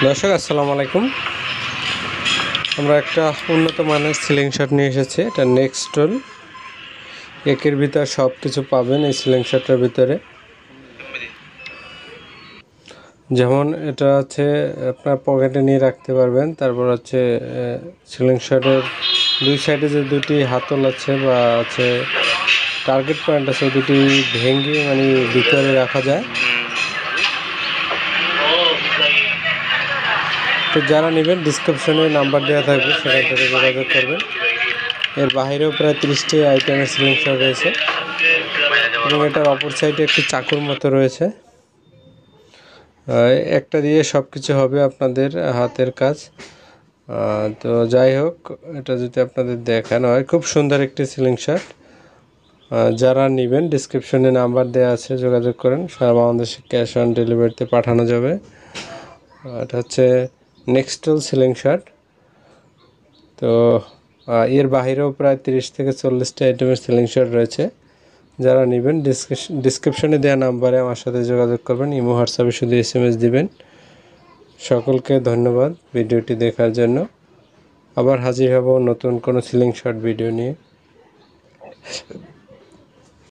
দর্শক আসসালামু আলাইকুম। আমরা একটা উন্নত মানের সিলিং শট নিয়ে এসেছি। এটা নেক্সটল একের ভিতর সব কিছু পাবেন এই সিলিং শটের ভিতরে। যেমন এটা হচ্ছে আপনার পকেটে নিয়ে রাখতে পারবেন। তারপর হচ্ছে সিলিং শটের দুই সাইডে যে দুটি হাতল আছে বা আছে টার্গেট পয়েন্ট আছে, দুটি ভেঙে মানে ভিতরে রাখা যায়। তো যারা নেবেন ডিসক্রিপশনে নাম্বার দেওয়া থাকবে, সেখান থেকে যোগাযোগ করবেন। এর বাহিরেও প্রায় 30টি আইটেমের সিলিং শট রয়েছে এবং এটার অপর সাইডে একটি চাকুর মতো রয়েছে। একটা দিয়ে সব কিছু হবে আপনাদের হাতের কাজ। তো যাই হোক, এটা যদি আপনাদের দেখানো হয়, খুব সুন্দর একটি সিলিং শট। যারা নেবেন ডিসক্রিপশনে নাম্বার দেওয়া আছে, যোগাযোগ করেন। সারা বাংলাদেশে ক্যাশ অন ডেলিভারিতে পাঠানো যাবে। এটা হচ্ছে নেক্সটল সিলিং শট। তো এর বাহিরেও প্রায় 30 থেকে 40টি আইটেমের সিলিং শট রয়েছে। যারা নেবেন ডিসক্রিপশনে দেওয়া নাম্বারে আমার সাথে যোগাযোগ করবেন। ইমো হোয়াটসঅ্যাপে শুধু SMS দিবেন। সকলকে ধন্যবাদ ভিডিওটি দেখার জন্য। আবার হাজির হব নতুন কোনো সিলিং শট ভিডিও নিয়ে।